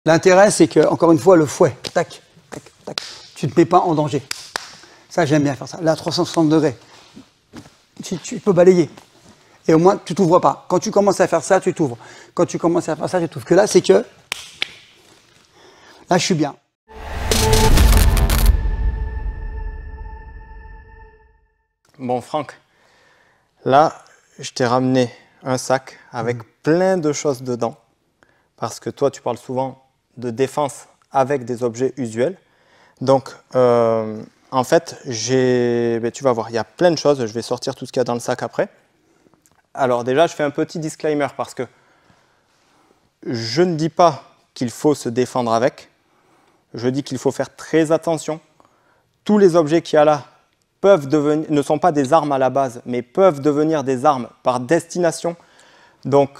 L'intérêt, c'est que, encore une fois, le fouet, tac, tac, tac, tu ne te mets pas en danger. Ça, j'aime bien faire ça. Là, à 360 degrés, tu peux balayer. Et au moins, tu t'ouvres pas. Quand tu commences à faire ça, tu t'ouvres. Quand tu commences à faire ça, tu t'ouvres. Que là, c'est que, là, je suis bien. Bon, Franck, là, je t'ai ramené un sac avec plein de choses dedans. Parce que toi, tu parles souvent de défense avec des objets usuels. Donc, en fait, tu vas voir, il y a plein de choses. Je vais sortir tout ce qu'il y a dans le sac après. Alors déjà, je fais un petit disclaimer parce que je ne dis pas qu'il faut se défendre avec. Je dis qu'il faut faire très attention. Tous les objets qu'il y a là ne sont pas des armes à la base, mais peuvent devenir des armes par destination. Donc,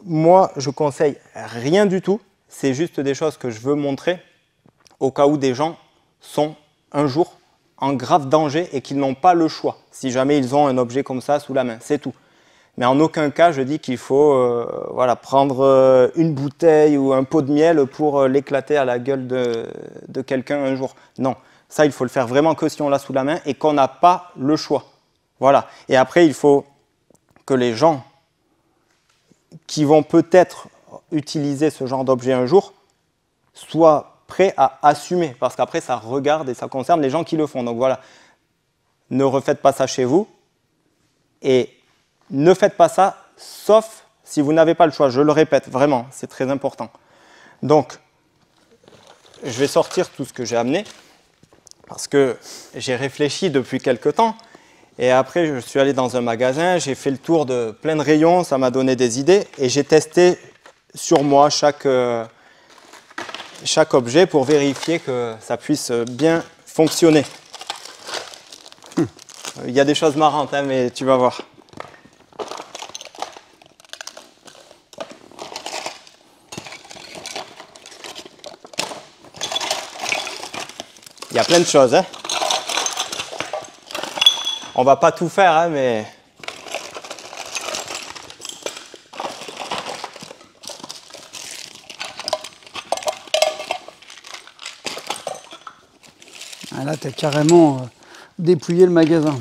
moi, je conseille rien du tout. C'est juste des choses que je veux montrer au cas où des gens sont un jour en grave danger et qu'ils n'ont pas le choix, si jamais ils ont un objet comme ça sous la main, c'est tout. Mais en aucun cas, je dis qu'il faut prendre une bouteille ou un pot de miel pour l'éclater à la gueule de quelqu'un un jour. Non, ça, il faut le faire vraiment que si on l'a sous la main et qu'on n'a pas le choix. Voilà. Et après, il faut que les gens qui vont peut-être utiliser ce genre d'objet un jour soient prêts à assumer, parce qu'après, ça regarde et ça concerne les gens qui le font. Donc voilà, ne refaites pas ça chez vous et ne faites pas ça, sauf si vous n'avez pas le choix. Je le répète, vraiment, c'est très important. Donc, je vais sortir tout ce que j'ai amené, parce que j'ai réfléchi depuis quelque temps, et après, je suis allé dans un magasin, j'ai fait le tour de plein de rayons, ça m'a donné des idées, et j'ai testé sur moi chaque objet pour vérifier que ça puisse bien fonctionner. Il y a des choses marrantes, hein, mais tu vas voir. Il y a plein de choses. Hein. On va pas tout faire, hein, mais... Ah, là, tu as carrément dépouillé le magasin.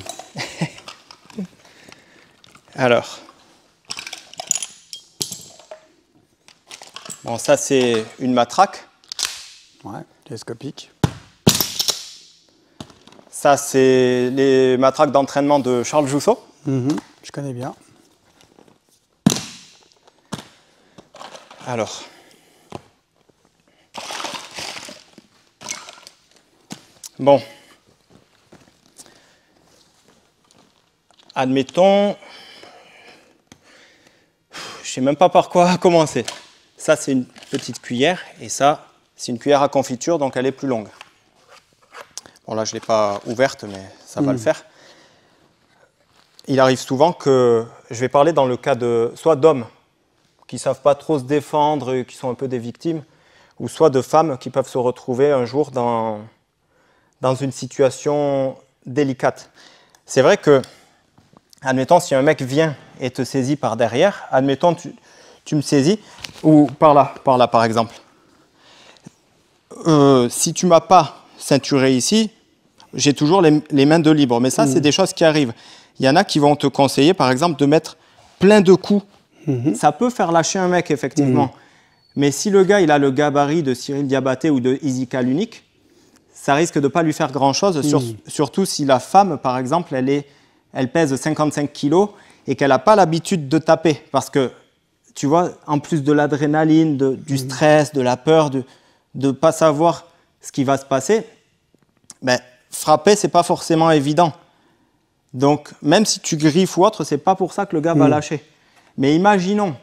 Alors, bon, ça c'est une matraque. Ouais, télescopique. Ça c'est les matraques d'entraînement de Charles Jousseau. Je connais bien. Alors, bon, admettons, je ne sais même pas par quoi commencer. Ça, c'est une petite cuillère, et ça, c'est une cuillère à confiture, donc elle est plus longue. Bon, là, je ne l'ai pas ouverte, mais ça va le faire. Il arrive souvent que, je vais parler dans le cas de, soit d'hommes qui ne savent pas trop se défendre, qui sont un peu des victimes, ou soit de femmes qui peuvent se retrouver un jour dans une situation délicate. C'est vrai que, admettons, si un mec vient et te saisit par derrière, admettons, tu me saisis, ou par là par exemple. Si tu ne m'as pas ceinturé ici, j'ai toujours les mains de libre. Mais ça, c'est des choses qui arrivent. Il y en a qui vont te conseiller, par exemple, de mettre plein de coups. Ça peut faire lâcher un mec, effectivement. Mais si le gars il a le gabarit de Cyril Diabaté ou de Isika Lunik, ça risque de ne pas lui faire grand-chose, surtout si la femme, par exemple, elle pèse 55 kilos et qu'elle n'a pas l'habitude de taper. Parce que, tu vois, en plus de l'adrénaline, du stress, de la peur, de ne pas savoir ce qui va se passer, ben, frapper, ce n'est pas forcément évident. Donc, même si tu griffes ou autre, ce n'est pas pour ça que le gars va lâcher. Mais imaginons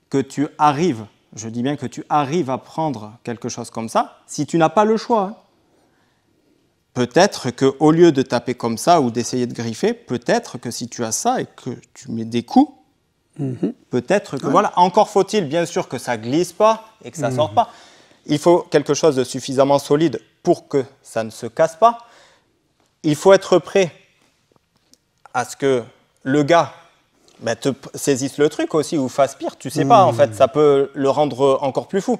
que tu arrives, je dis bien que tu arrives à prendre quelque chose comme ça, si tu n'as pas le choix, hein. Peut-être qu'au lieu de taper comme ça ou d'essayer de griffer, peut-être que si tu as ça et que tu mets des coups, peut-être que voilà, encore faut-il bien sûr que ça glisse pas et que ça sorte pas. Il faut quelque chose de suffisamment solide pour que ça ne se casse pas. Il faut être prêt à ce que le gars te saisisse le truc aussi ou fasse pire. Tu sais pas, en fait, ça peut le rendre encore plus fou.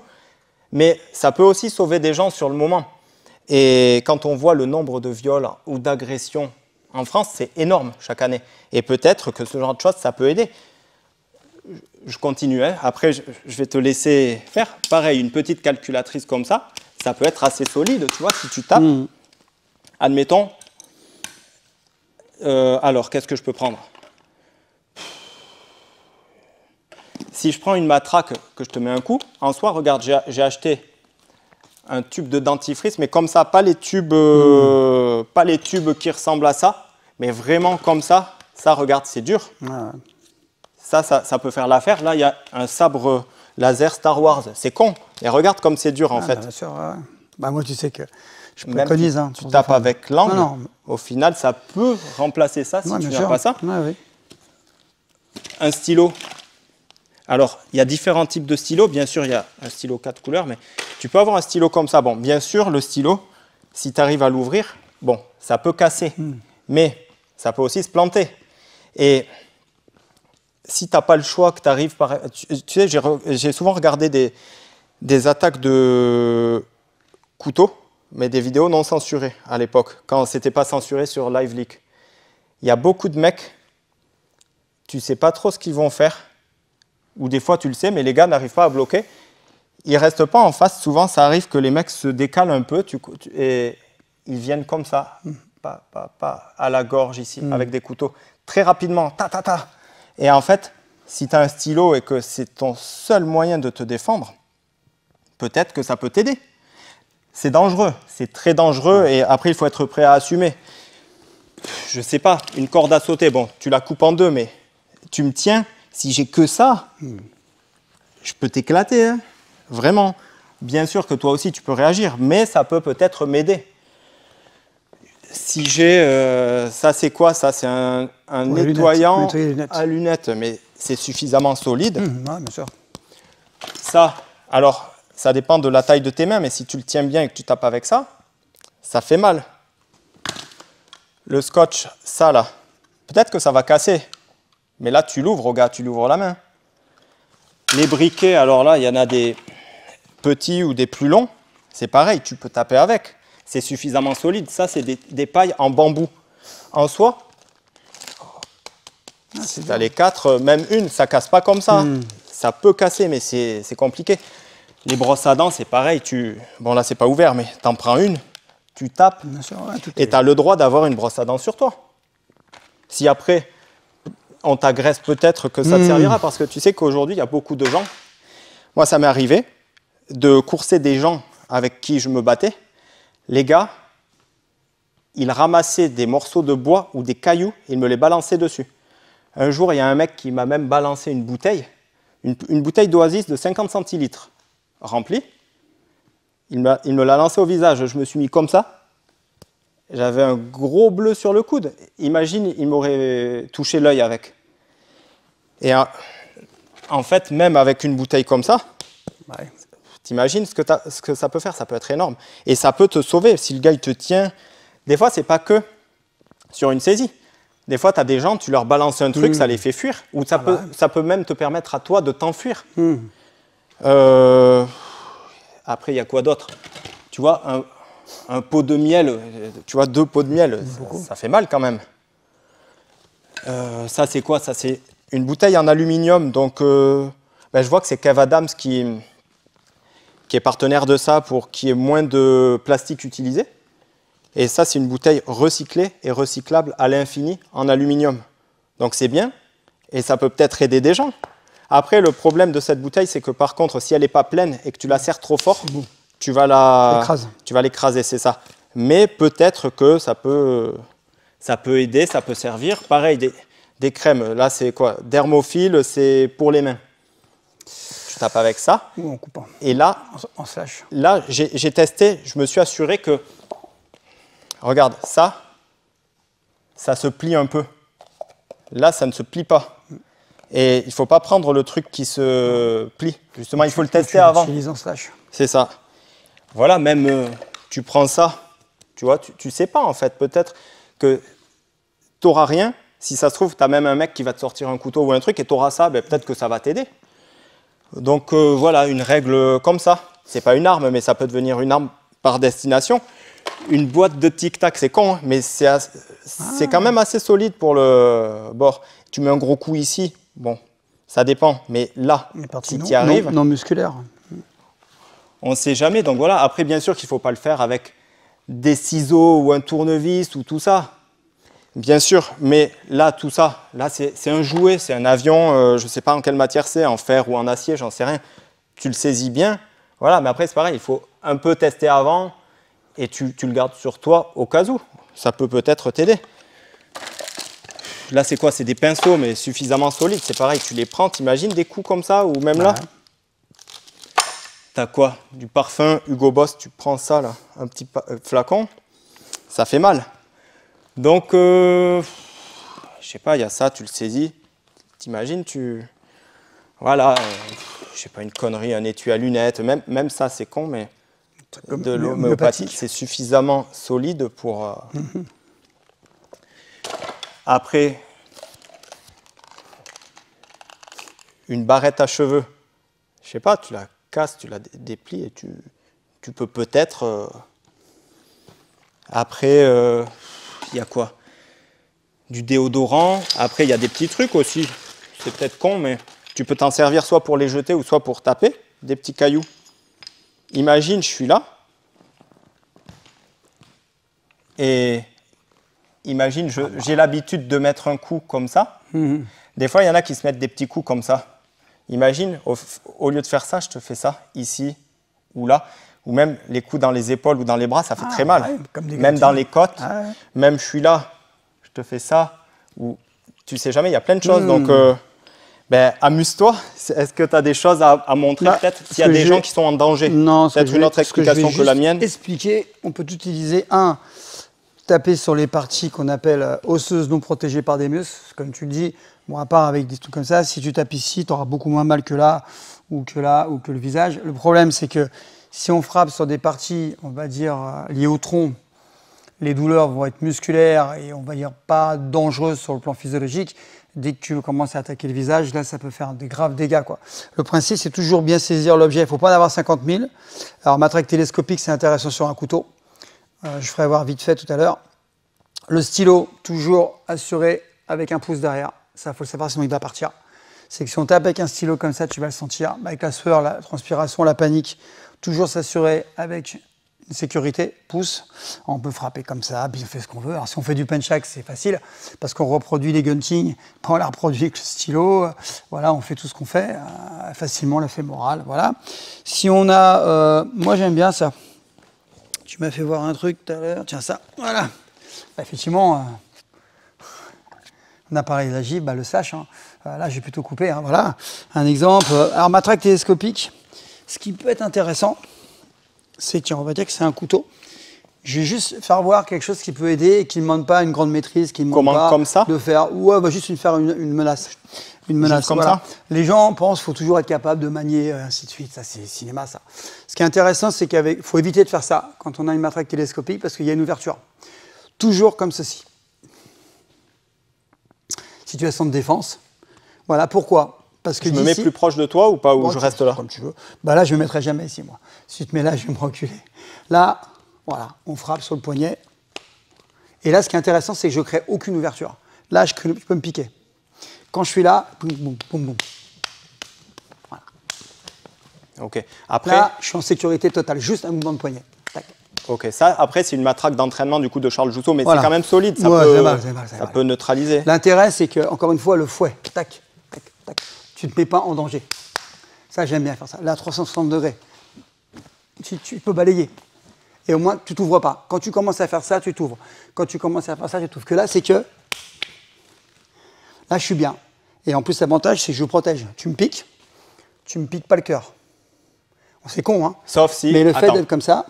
Mais ça peut aussi sauver des gens sur le moment. Et quand on voit le nombre de viols ou d'agressions en France, c'est énorme chaque année. Et peut-être que ce genre de choses, ça peut aider. Je continue, hein. Après je vais te laisser faire. Pareil, une petite calculatrice comme ça peut être assez solide, tu vois, si tu tapes. Admettons, alors qu'est-ce que je peux prendre? Si je prends une matraque, que je te mets un coup, en soi, regarde, j'ai acheté un tube de dentifrice, mais comme ça, pas les tubes qui ressemblent à ça, mais vraiment comme ça. Ça, regarde, c'est dur. Ça peut faire l'affaire. Là, il y a un sabre laser Star Wars. C'est con. Et regarde comme c'est dur, en fait. Bien sûr, bah, moi, tu sais que je préconise. Même tu tapes avec l'angle. Au final, ça peut remplacer ça si tu n'as pas ça. Oui. Un stylo. Alors, il y a différents types de stylos. Bien sûr, il y a un stylo 4 couleurs, mais tu peux avoir un stylo comme ça. Bon, bien sûr, le stylo, si tu arrives à l'ouvrir, bon, ça peut casser, mais ça peut aussi se planter. Et si tu n'as pas le choix, que tu arrives par... Tu sais, j'ai souvent regardé des attaques de couteaux, mais des vidéos non censurées à l'époque, quand ce n'était pas censuré sur LiveLeak. Il y a beaucoup de mecs, tu ne sais pas trop ce qu'ils vont faire, ou des fois tu le sais, mais les gars n'arrivent pas à bloquer. Ils ne restent pas en face. Souvent, ça arrive que les mecs se décalent un peu et ils viennent comme ça, pas à la gorge ici, avec des couteaux, très rapidement, ta. Et en fait, si tu as un stylo et que c'est ton seul moyen de te défendre, peut-être que ça peut t'aider. C'est dangereux, c'est très dangereux et après, il faut être prêt à assumer. Je ne sais pas, une corde à sauter, bon, tu la coupes en deux, mais tu me tiens, si j'ai que ça, je peux t'éclater, hein. Vraiment. Bien sûr que toi aussi, tu peux réagir, mais ça peut peut-être m'aider. Si j'ai... ça, c'est quoi? Ça, c'est un nettoyant à lunettes, mais c'est suffisamment solide. Ouais, bien sûr. Ça, alors, ça dépend de la taille de tes mains, mais si tu le tiens bien et que tu tapes avec ça, ça fait mal. Le scotch, ça, là, peut-être que ça va casser. Mais là, tu l'ouvres, gars, tu l'ouvres la main. Les briquets, alors là, il y en a des petits ou des plus longs. C'est pareil, tu peux taper avec. C'est suffisamment solide. Ça, c'est des pailles en bambou. En soi, si tu as les 4, même une, ça ne casse pas comme ça. Ça peut casser, mais c'est compliqué. Les brosses à dents, c'est pareil. Bon, là, c'est pas ouvert, mais tu en prends une, tu tapes, bien sûr, ouais, et tu as le droit d'avoir une brosse à dents sur toi. Si après, on t'agresse, peut-être que ça te servira, parce que tu sais qu'aujourd'hui, il y a beaucoup de gens. Moi, ça m'est arrivé de courser des gens avec qui je me battais. Les gars, ils ramassaient des morceaux de bois ou des cailloux et ils me les balançaient dessus. Un jour, il y a un mec qui m'a même balancé une bouteille d'Oasis de 50 centilitres remplie. Il me l'a lancé au visage. Je me suis mis comme ça. J'avais un gros bleu sur le coude. Imagine, il m'aurait touché l'œil avec. Et en fait, même avec une bouteille comme ça, ouais. T'imagines ce que ça peut faire, ça peut être énorme. Et ça peut te sauver. Si le gars, il te tient... Des fois, c'est pas que sur une saisie. Des fois, tu as des gens, tu leur balances un truc, ça les fait fuir. Ou ça peut même te permettre à toi de t'enfuir. Après, il y a quoi d'autre? Tu vois, un pot de miel, tu vois, 2 pots de miel, ça fait mal quand même. Ça, c'est quoi? Ça, c'est une bouteille en aluminium. Donc, je vois que c'est Kev Adams qui est partenaire de ça pour qu'il y ait moins de plastique utilisé. Et ça, c'est une bouteille recyclée et recyclable à l'infini en aluminium. Donc c'est bien, et ça peut peut-être aider des gens. Après, le problème de cette bouteille, c'est que par contre, si elle n'est pas pleine et que tu la serres trop fort, tu vas l'écraser, c'est ça. Mais peut-être que ça peut aider, ça peut servir. Pareil, des crèmes, là c'est quoi? Dermophile, c'est pour les mains. Tu tapes avec ça. Ou en coupant. Et là, en slash. Là, j'ai testé, je me suis assuré que, regarde, ça se plie un peu. Là, ça ne se plie pas. Et il ne faut pas prendre le truc qui se plie. Justement, il faut le tester avant. En slash. C'est ça. Voilà, même tu prends ça, tu vois, tu ne sais pas en fait. Peut-être que tu n'auras rien. Si ça se trouve, tu as même un mec qui va te sortir un couteau ou un truc et tu auras ça, peut-être que ça va t'aider. Donc voilà, une règle comme ça. c'est pas une arme, mais ça peut devenir une arme par destination. Une boîte de tic-tac, c'est con, hein, mais c'est quand même assez solide pour le bord. Tu mets un gros coup ici, bon, ça dépend. Mais là, si tu y arrives... Non musculaire. On ne sait jamais. Donc voilà, après, bien sûr qu'il ne faut pas le faire avec des ciseaux ou un tournevis ou tout ça. Bien sûr, mais là, tout ça, là, c'est un jouet, c'est un avion, je ne sais pas en quelle matière c'est, en fer ou en acier, j'en sais rien. Tu le saisis bien, voilà, mais après, c'est pareil, il faut un peu tester avant et tu le gardes sur toi au cas où. Ça peut peut-être t'aider. Là, c'est quoi? C'est des pinceaux, mais suffisamment solides. C'est pareil, tu les prends, t'imagines des coups comme ça, ou même là. T'as quoi? Du parfum Hugo Boss, tu prends ça, là, un petit flacon, ça fait mal. Donc, je sais pas, il y a ça, tu le saisis, t'imagines, voilà, je sais pas, une connerie, un étui à lunettes, même ça, c'est con, mais de l'homéopathie, c'est suffisamment solide pour... Après, une barrette à cheveux, je sais pas, tu la casses, tu la déplies et tu peux peut-être... Après, il y a quoi? Du déodorant. Après, il y a des petits trucs aussi. C'est peut-être con, mais tu peux t'en servir soit pour les jeter ou soit pour taper. Des petits cailloux. Imagine, je suis là. Et imagine, j'ai l'habitude de mettre un coup comme ça. Des fois, il y en a qui se mettent des petits coups comme ça. Imagine, au lieu de faire ça, je te fais ça, ici ou là. Ou même les coups dans les épaules ou dans les bras, ça fait très mal. Ouais, comme des même dans les côtes, ouais. Même je suis là, je te fais ça. Ou tu sais jamais, il y a plein de choses. Donc, amuse-toi. Est-ce que tu as des choses à montrer peut-être s'il y a des gens qui sont en danger? Non, peut-être une autre explication que la mienne. Expliquer, on peut utiliser taper sur les parties qu'on appelle osseuses non protégées par des muscles. Comme tu le dis, bon, à part avec des trucs comme ça, si tu tapes ici, tu auras beaucoup moins mal que là, ou que le visage. Le problème, c'est que si on frappe sur des parties, on va dire, liées au tronc, les douleurs vont être musculaires et on va dire pas dangereuses sur le plan physiologique. Dès que tu commences à attaquer le visage, là, ça peut faire des graves dégâts, quoi. Le principe, c'est toujours bien saisir l'objet. Il ne faut pas en avoir 50 000. Alors, matraque télescopique, c'est intéressant sur un couteau. Je ferai voir vite fait tout à l'heure. Le stylo, toujours assuré avec un pouce derrière. Ça, il faut le savoir, sinon il va partir. C'est que si on tape avec un stylo comme ça, tu vas le sentir. Avec la sueur, la transpiration, la panique, toujours s'assurer avec une sécurité, pouce. On peut frapper comme ça, puis on fait ce qu'on veut. Alors si on fait du punch-hack, c'est facile, parce qu'on reproduit les gunting, on la reproduit avec le stylo. Voilà, on fait tout ce qu'on fait, facilement, la fémorale, voilà. Si on a... moi, j'aime bien ça. Tu m'as fait voir un truc tout à l'heure. Tiens, ça, voilà. Effectivement, un appareil d'agile, le sache. Hein. Là, j'ai plutôt coupé. Hein, voilà. Un exemple. Alors, matraque télescopique. Ce qui peut être intéressant, c'est que, on va dire que c'est un couteau. Je vais juste faire voir quelque chose qui peut aider et qui ne demande pas une grande maîtrise, qui ne demande pas comme ça de faire... Ouais, juste faire une menace. Une menace, comme voilà. ça. Les gens pensent qu'il faut toujours être capable de manier, ainsi de suite. Ça, c'est cinéma, ça. Ce qui est intéressant, c'est qu'il faut éviter de faire ça quand on a une matraque télescopique parce qu'il y a une ouverture. Toujours comme ceci. Situation de défense. Voilà, pourquoi? Parce que je me mets plus proche de toi ou pas, ou je reste là? Comme tu veux. Là, je ne me mettrai jamais ici, moi. Si tu te mets là, je vais me reculer. Là, voilà, on frappe sur le poignet. Et là, ce qui est intéressant, c'est que je ne crée aucune ouverture. Là, je peux me piquer. Quand je suis là, boum, boum, boum, boum. Voilà. Ok. Après, là, je suis en sécurité totale. Juste un mouvement de poignet. Tac. Ok. Ça, après, c'est une matraque d'entraînement du coup de Charles Jousseau, mais voilà. C'est quand même solide. Ça peut neutraliser. L'intérêt, c'est que, encore une fois, le fouet. Tac, tac, tac. Tu ne te mets pas en danger. Ça, j'aime bien faire ça. Là, à 360 degrés. Tu peux balayer. Et au moins, tu ne t'ouvres pas. Quand tu commences à faire ça, tu t'ouvres. Quand tu commences à faire ça, tu t'ouvres. Que là, c'est que... Là, je suis bien. Et en plus, l'avantage, c'est que je protège. Tu me piques pas le cœur. C'est con, hein. Sauf si... Mais le fait d'être comme ça...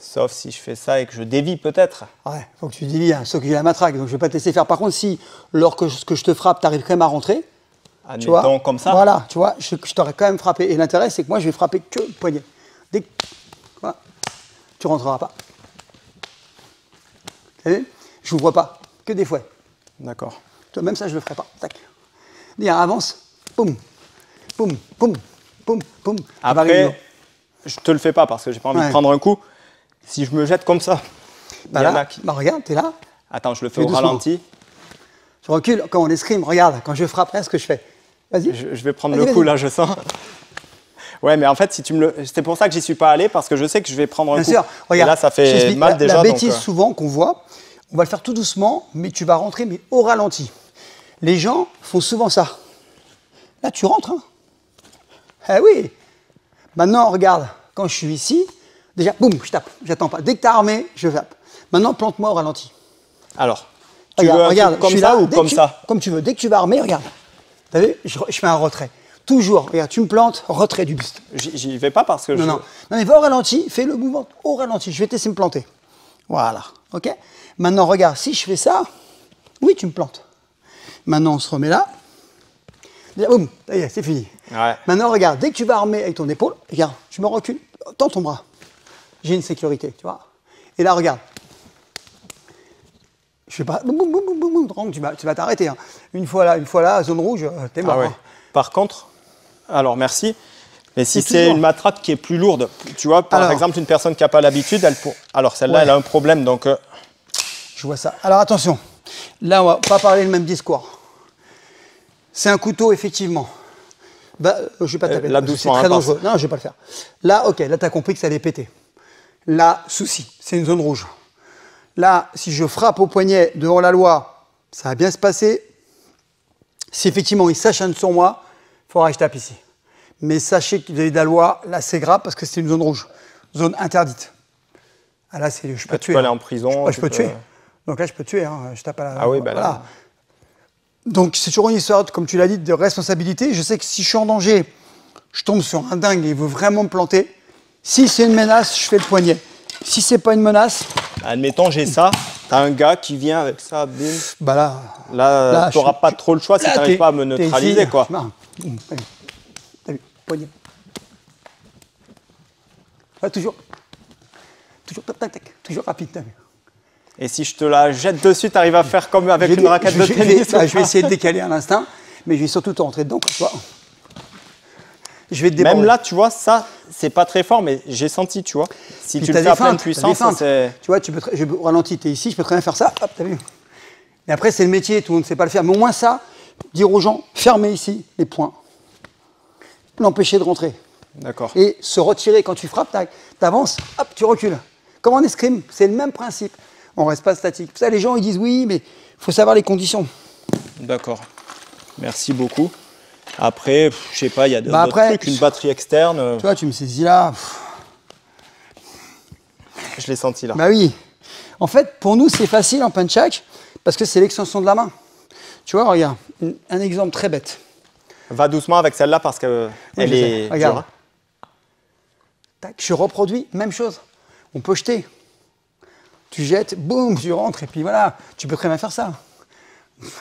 Sauf si je fais ça et que je dévie, peut-être. Ouais, faut que tu dévies, hein, sauf que j'ai la matraque, donc je ne vais pas te laisser faire. Par contre, si, lors que je te frappe, tu arrives quand même à rentrer... Admettons, tu vois, comme ça. Voilà, tu vois, je t'aurais quand même frappé. Et l'intérêt, c'est que moi, je vais frapper que le poignet. Dès que... Voilà, tu ne rentreras pas. Vous savez, je n'ouvre pas, que des fouets. D'accord. Même ça, je ne le ferai pas. Tac. Viens, avance. Boum, boum, boum, boum, boum. Après, je te le fais pas parce que j'ai pas envie de prendre un coup. Si je me jette comme ça, bah là, bah regarde, t'es là. Attends, je le fais au ralenti. Je recule quand on escrime, regarde, quand je frapperai, ce que je fais. Vas-y. Je vais prendre le coup là, je sens. Ouais, mais en fait, si tu me le... c'est pour ça que j'y suis pas allé, parce que je sais que je vais prendre un coup. Bien sûr, regarde. Et là, ça fait mal déjà. La bêtise souvent qu'on voit, on va le faire tout doucement, mais tu vas rentrer, mais au ralenti. Les gens font souvent ça. Là, tu rentres. Hein. Eh oui. Maintenant, regarde, quand je suis ici, déjà, boum, je tape, j'attends pas. Dès que tu as armé, je tape. Maintenant, plante-moi au ralenti. Alors, tu veux regarde, comme ça ou comme ça? Comme tu veux. Dès que tu vas armer, regarde. Tu as vu, je fais un retrait. Toujours, regarde, tu me plantes, retrait du buste. J'y vais pas parce que non, mais va au ralenti, fais le mouvement au ralenti. Je vais te laisser me planter. Voilà, ok. Maintenant, regarde, si je fais ça, oui, tu me plantes. Maintenant, on se remet là. Boum, ça y est, c'est fini. Ouais. Maintenant, regarde, dès que tu vas armer avec ton épaule, regarde, je me recule, tends ton bras. J'ai une sécurité, tu vois. Et là, regarde. Je fais pas boum, boum, boum, boum, boum, tu vas t'arrêter. Hein. Une fois là, zone rouge, t'es mort. Ah ouais. Hein. Par contre, alors merci, mais si c'est une matraque qui est plus lourde, tu vois, par exemple, une personne qui n'a pas l'habitude, alors celle-là, elle a un problème, donc... Je vois ça. Alors attention, là, on va pas parler le même discours. C'est un couteau, effectivement. Bah, je ne vais pas taper, c'est très dangereux. Non, je ne vais pas le faire. Là, ok, là, tu as compris que ça allait péter. Là, souci, c'est une zone rouge. Là, si je frappe au poignet devant la loi, ça va bien se passer. Si effectivement il s'acharne sur moi, il faudra que je tape ici. Mais sachez que vis-à-vis de la loi, là, c'est grave parce que c'est une zone rouge, zone interdite. Ah là, je peux tuer. Tu peux aller en prison. Je peux tuer. Donc là, je peux tuer. Hein. Je tape à la... Ah oui, ben là... Voilà. Donc c'est toujours une histoire, comme tu l'as dit, de responsabilité. Je sais que si je suis en danger, je tombe sur un dingue et il veut vraiment me planter. Si c'est une menace, je fais le poignet. Si c'est pas une menace... Admettons, j'ai ça, t'as un gars qui vient avec ça, bim. Bah là t'auras pas trop le choix si t'arrives pas à me neutraliser, quoi. T'as vu, poignet. Ouais, toujours, toujours rapide, t'as vu. Et si je te la jette dessus, t'arrives à faire comme avec une raquette de tennis? Je vais essayer de décaler à l'instant, mais je vais surtout te rentrer dedans, quoi. Je vais te déborder. Même là, tu vois, ça, c'est pas très fort, mais j'ai senti, tu vois. Si puis tu le fais à pleine puissance, c'est... Tu vois, je ralentis, t'es ici, je peux très bien faire ça, hop, t'as vu. Et après, c'est le métier, tout le monde ne sait pas le faire. Mais au moins ça, dire aux gens, fermez ici les poings. L'empêcher de rentrer. D'accord. Et se retirer quand tu frappes, t'avances, hop, tu recules. Comme en escrime, c'est le même principe. On ne reste pas statique. Ça, les gens, ils disent oui, mais il faut savoir les conditions. D'accord. Merci beaucoup. Après, je sais pas, il y a d'autres trucs, une batterie externe. Tu vois, tu me saisis là. Je l'ai senti là. Bah oui. En fait, pour nous, c'est facile en punch-hack parce que c'est l'extension de la main. Tu vois, regarde, un exemple très bête. Va doucement avec celle-là parce qu'elle est regarde. dure. Tac, je reproduis, même chose. On peut jeter. Tu jettes, boum, tu rentres et puis voilà. Tu peux très bien faire ça.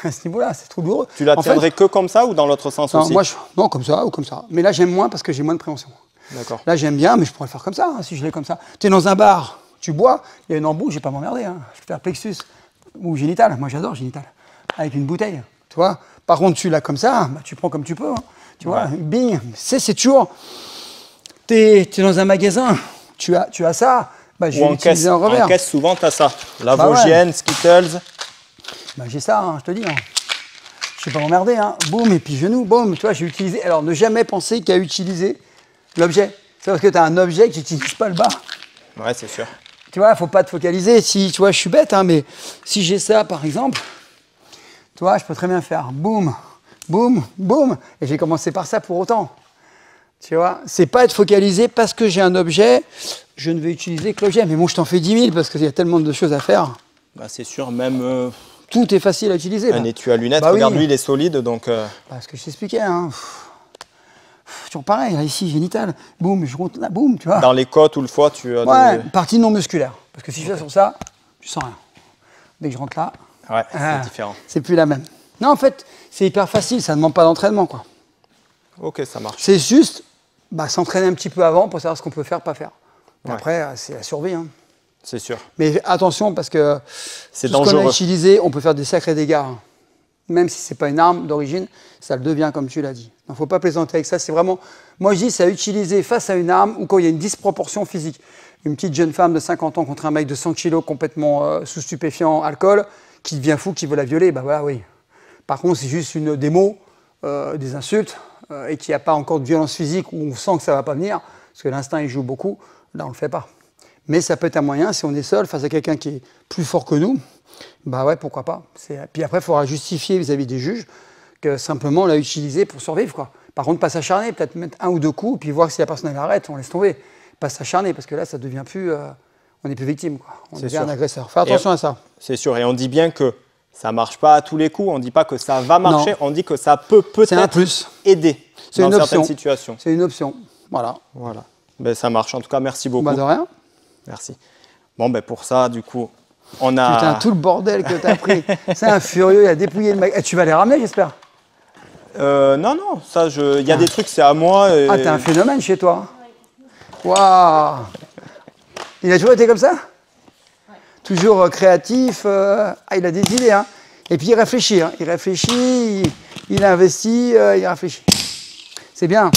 À ce niveau-là, c'est trop douloureux. Tu la tiendrais que comme ça ou dans l'autre sens aussi? Non, comme ça ou comme ça. Mais là, j'aime moins parce que j'ai moins de préhension. D'accord. Là, j'aime bien, mais je pourrais le faire comme ça, hein, si je l'ai comme ça. Tu es dans un bar, tu bois, il y a une embout, je vais pas m'emmerder. Hein. Je vais faire plexus ou génital. Moi, j'adore génital. Avec une bouteille, tu vois. Par contre, tu l'as comme ça, bah, tu prends comme tu peux. Hein. Tu vois, bing. C'est toujours... Tu es dans un magasin, tu as ça, bah, je vais l'utiliser en revers. En caisse, souvent, tu as ça. La Vosgienne, Skittles... Bah, j'ai ça, hein, je te dis. Hein. Je ne vais pas m'emmerder. Hein. Boum, et puis genou, boum. Tu vois, j'ai utilisé. Alors, ne jamais penser qu'à utiliser l'objet. C'est parce que tu as un objet que tu n'utilises pas le bas. Ouais, c'est sûr. Tu vois, il ne faut pas te focaliser. Si, tu vois, je suis bête, hein, mais si j'ai ça, par exemple, tu vois, je peux très bien faire boum, boum, boum. Et j'ai commencé par ça pour autant. Tu vois, c'est pas être focalisé parce que j'ai un objet, je ne vais utiliser que l'objet. Mais bon, je t'en fais 10 000 parce qu'il y a tellement de choses à faire. Bah, c'est sûr, même... Tout est facile à utiliser. Un étui à lunettes, regarde, lui, il est solide, donc... Parce que je t'expliquais, hein. Toujours pareil, là, ici, génital. Boum, je rentre là, boum, tu vois. Dans les côtes ou le foie, tu as... Ouais, partie non musculaire. Parce que si je fais sur ça, tu sens rien. Dès que je rentre là... Ouais, c'est différent. C'est plus la même. Non, en fait, c'est hyper facile, ça ne demande pas d'entraînement, quoi. Ok, ça marche. C'est juste s'entraîner un petit peu avant pour savoir ce qu'on peut faire, pas faire. Après, c'est la survie, hein. C'est sûr. Mais attention, parce que c'est tout ce qu'on dangereux. a utilisé, on peut faire des sacrés dégâts. Hein. même si ce n'est pas une arme d'origine, ça le devient comme tu l'as dit. Il ne faut pas plaisanter avec ça, c'est vraiment, moi je dis, c'est à utiliser face à une arme ou quand il y a une disproportion physique. Une petite jeune femme de 50 ans contre un mec de 100 kg complètement sous stupéfiant, alcool, qui devient fou, qui veut la violer, bah voilà, oui. Par contre, c'est juste des mots, des insultes, et qu'il n'y a pas encore de violence physique où on sent que ça ne va pas venir, parce que l'instinct il joue beaucoup, là on ne le fait pas. Mais ça peut être un moyen, si on est seul face à quelqu'un qui est plus fort que nous, bah ouais, pourquoi pas. Puis après, il faudra justifier vis-à-vis des juges que simplement on l'a utilisé pour survivre, quoi. Par contre, pas s'acharner, peut-être mettre 1 ou 2 coups, puis voir si la personne elle arrête, on laisse tomber. Pas s'acharner, parce que là, ça devient plus, on n'est plus victime, quoi. On devient un agresseur. Fais attention à ça. C'est sûr, et on dit bien que ça ne marche pas à tous les coups, on ne dit pas que ça va marcher, on dit que ça peut peut-être aider dans certaines situations. C'est une option, voilà. Voilà. Ben, ça marche, en tout cas, merci beaucoup. Bah de rien. Merci. Bon, ben pour ça, du coup, on a... Putain, tout le bordel que t'as pris. C'est un furieux, il a dépouillé le mec. Et tu vas les ramener, j'espère? Non, non, ça, il y a des trucs, c'est à moi. Et... Ah, t'es un phénomène chez toi. Waouh. Il a toujours été comme ça? Ouais. Toujours créatif. Ah, il a des idées, hein. Et puis il réfléchit, hein. Il réfléchit, il investit, il réfléchit. C'est bien.